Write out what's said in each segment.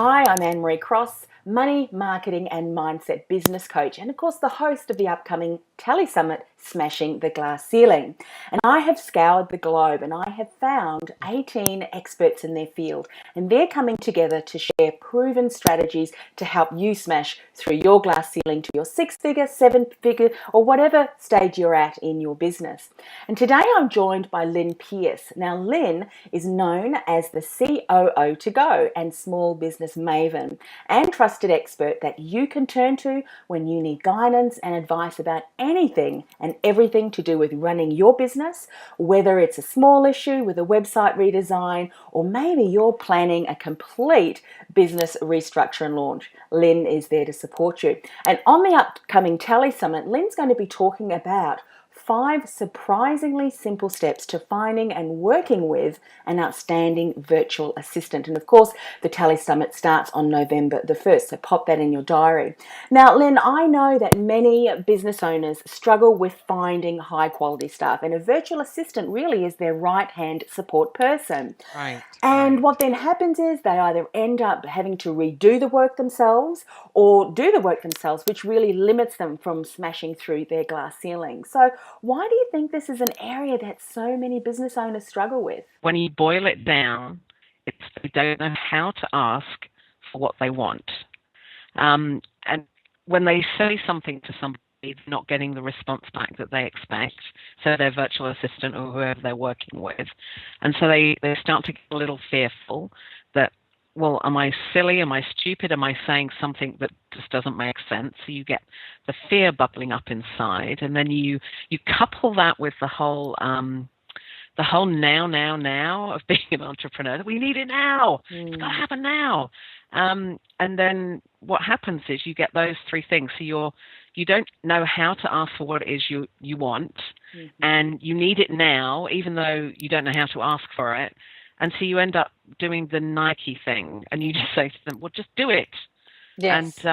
Hi, I'm Anne-Marie Cross, money, marketing and mindset business coach, and of course the host of the upcoming Telesummit, Smashing the Glass Ceiling. And I have scoured the globe and I have found 18 experts in their field, and they're coming together to share proven strategies to help you smash through your glass ceiling to your six-figure, seven-figure, or whatever stage you're at in your business. And today I'm joined by Lynn Pearce. Now, Lynn is known as the COO to go and small business maven and trusted expert that you can turn to when you need guidance and advice about anything and everything to do with running your business, whether it's a small issue with a website redesign or maybe you're planning a complete business restructure and launch. Lynn is there to support you. And on the upcoming Telesummit, Lynn's going to be talking about 5 surprisingly simple steps to finding and working with an outstanding virtual assistant. And of course, the Telesummit starts on November the 1st, so pop that in your diary. Now, Lynn, I know that many business owners struggle with finding high quality staff, and a virtual assistant really is their right-hand support person. Right. And what then happens is they either end up having to redo the work themselves or do the work themselves, which really limits them from smashing through their glass ceiling. So why do you think this is an area that so many business owners struggle with? When you boil it down, it's they don't know how to ask for what they want. And when they say something to somebody, they're not getting the response back that they expect, so their virtual assistant or whoever they're working with. And so they start to get a little fearful that, well, am I silly? Am I stupid? Am I saying something that just doesn't make sense? So you get the fear bubbling up inside, and then you couple that with the whole now of being an entrepreneur. We need it now. It's got to happen now. And then what happens is you get those 3 things. So you don't know how to ask for what it is you want, and you need it now, even though you don't know how to ask for it. And so you end up doing the Nike thing, and you just say to them, well, just do it. Yes.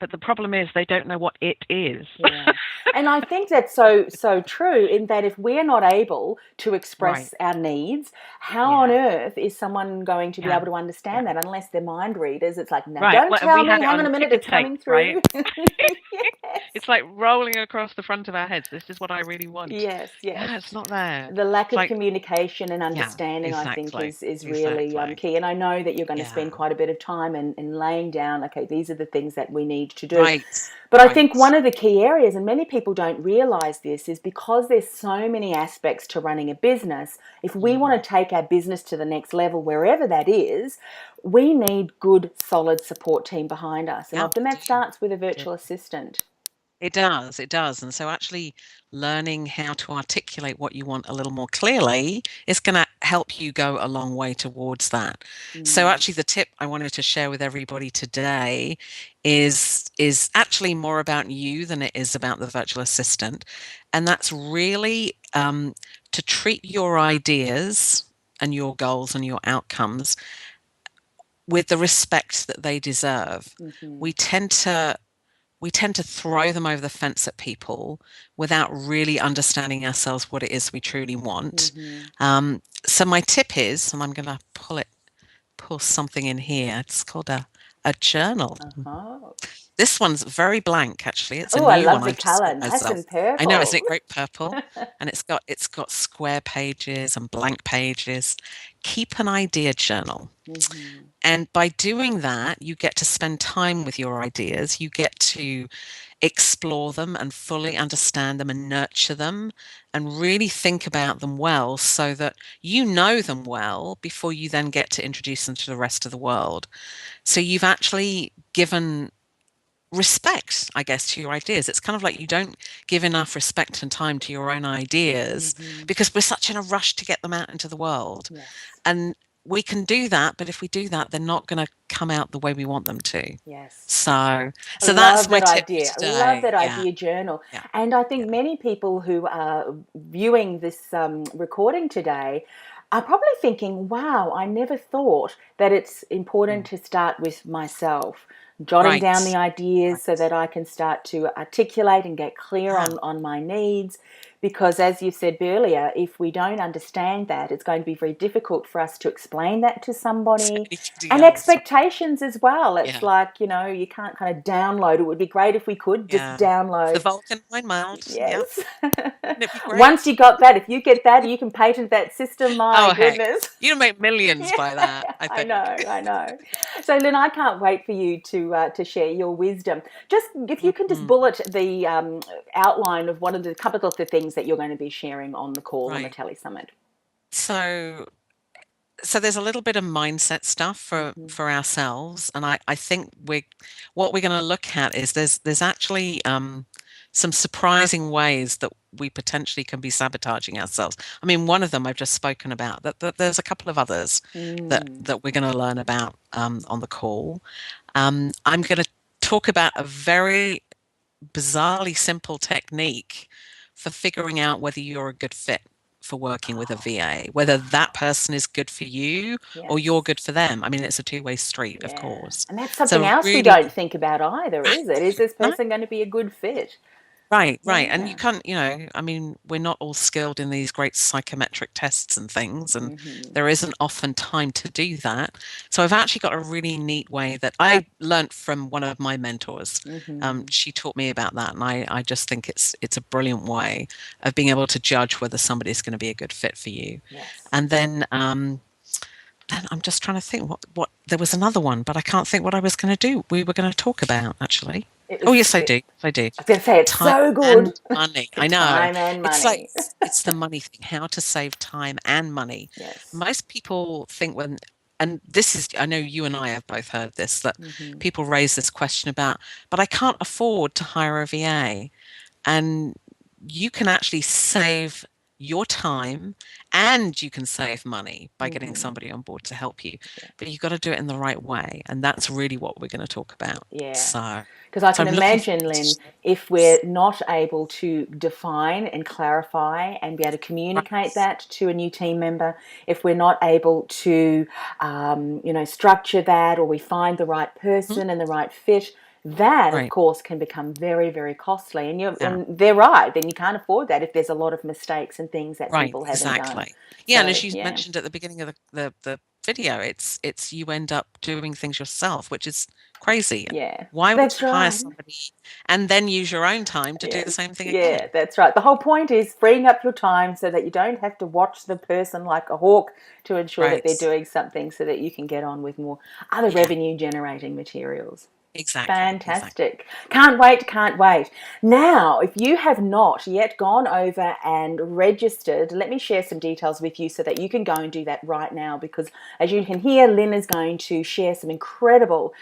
But the problem is they don't know what it is. Yeah. And I think that's so true, in that if we're not able to express our needs, how on earth is someone going to be able to understand that unless they're mind readers? It's like, no, don't tell me, hang on a minute, it's coming through. Yes. It's like rolling across the front of our heads. This is what I really want. Yes. Yeah, it's not there. The lack of communication and understanding, I think, is really key. And I know that you're going to spend quite a bit of time in laying down, okay, these are the things that we need to do. But I think one of the key areas, and many people don't realize this, is because there's so many aspects to running a business. If we want to take our business to the next level, wherever that is, we need good, solid support team behind us. And often that starts with a virtual assistant. It does. And so actually learning how to articulate what you want a little more clearly is going to help you go a long way towards that. So actually the tip I wanted to share with everybody today is actually more about you than it is about the virtual assistant. And that's really to treat your ideas and your goals and your outcomes with the respect that they deserve. We tend to throw them over the fence at people without really understanding ourselves what it is we truly want. So my tip is, and I'm going to pull something in here. It's called a journal. This one's very blank, actually. It's a new one. I love the colour. Nice and purple. I know, isn't it great purple? And it's got square pages and blank pages. Keep an idea journal. And by doing that, you get to spend time with your ideas. You get to explore them and fully understand them and nurture them and really think about them well so that you know them well before you then get to introduce them to the rest of the world. So you've actually given respect, I guess, to your ideas. It's kind of like you don't give enough respect and time to your own ideas because we're such in a rush to get them out into the world. And we can do that, but if we do that, they're not going to come out the way we want them to. So that's my tip idea. today. I love that idea journal. And I think many people who are viewing this recording today are probably thinking, wow, I never thought that it's important to start with myself, jotting down the ideas so that I can start to articulate and get clear on my needs, Because as you said earlier, if we don't understand that, it's going to be very difficult for us to explain that to somebody. And else. expectations as well. It's Yeah. like, you can't kind of download. It would be great if we could just Yeah. download. The Vulcan mind melt. Yes. Yep. Wouldn't it be great? Once you got that, if you get that, you can patent that system. My goodness. Heck. You make millions by that, I think. I know. So, Lynn, I can't wait for you to share your wisdom. Just if you can just bullet the outline of one of the couple of the things that you're going to be sharing on the call on the Telesummit. So there's a little bit of mindset stuff for ourselves, and I think what we're going to look at is there's actually some surprising ways that we potentially can be sabotaging ourselves. I mean, one of them I've just spoken about. That there's a couple of others that we're going to learn about on the call. I'm going to talk about a very bizarrely simple technique for figuring out whether you're a good fit for working with a VA, whether that person is good for you or you're good for them. I mean, it's a two-way street, of course. And that's something else we don't think about either, is it? Is this person going to be a good fit? Right. And you can't, I mean, we're not all skilled in these great psychometric tests and things, and there isn't often time to do that. So I've actually got a really neat way that I learnt from one of my mentors. She taught me about that, and I just think it's a brilliant way of being able to judge whether somebody's going to be a good fit for you. And then I'm just trying to think what there was another one, but I can't think what I was going to do. We were going to talk about actually. Oh yes, I do. I was going to say it's so good. And money. I know. Time and money. It's the money thing. How to save time and money. Most people think and this is, I know you and I have both heard this, that people raise this question about, but I can't afford to hire a VA, and you can actually save your time and you can save money by getting somebody on board to help you, but you've got to do it in the right way, and that's really what we're going to talk about. Because I can imagine, Lynn, if we're not able to define and clarify and be able to communicate that to a new team member, if we're not able to structure that, or we find the right person and the right fit, that, of course, can become very, very costly. And they're right. Then you can't afford that if there's a lot of mistakes and things that people haven't done. Yeah, and as you mentioned at the beginning of the video, it's you end up doing things yourself, which is crazy. Why would you hire somebody and then use your own time to do the same thing again? Yeah, that's right. The whole point is freeing up your time so that you don't have to watch the person like a hawk to ensure that they're doing something, so that you can get on with more other revenue generating materials. Exactly. Fantastic. Can't wait. Now, if you have not yet gone over and registered, let me share some details with you so that you can go and do that right now, because as you can hear, Lynn is going to share some incredible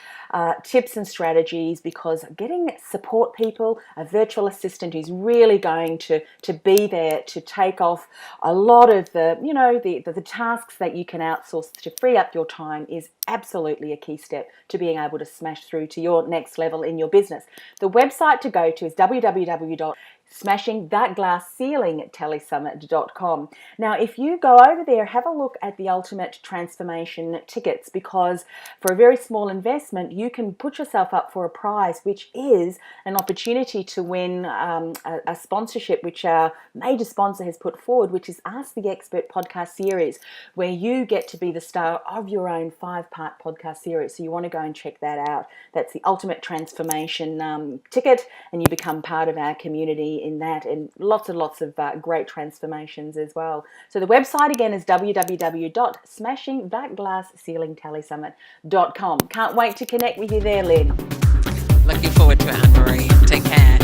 tips and strategies, because getting support people, a virtual assistant who's really going to be there to take off a lot of the tasks that you can outsource to free up your time is absolutely a key step to being able to smash through to your next level in your business. The website to go to is www.smashingthatglassceilingtelesummit.com. Now, if you go over there, have a look at the Ultimate Transformation tickets, because for a very small investment, you can put yourself up for a prize, which is an opportunity to win a sponsorship, which our major sponsor has put forward, which is Ask the Expert podcast series, where you get to be the star of your own 5-part podcast series. So you want to go and check that out. That's the Ultimate Transformation ticket, and you become part of our community in that, and lots and lots of great transformations as well. So the website again is www.smashingthatglassceilingtelesummit.com. Can't wait to connect with you there, Lynn. Looking forward to it, Anne-Marie. Take care.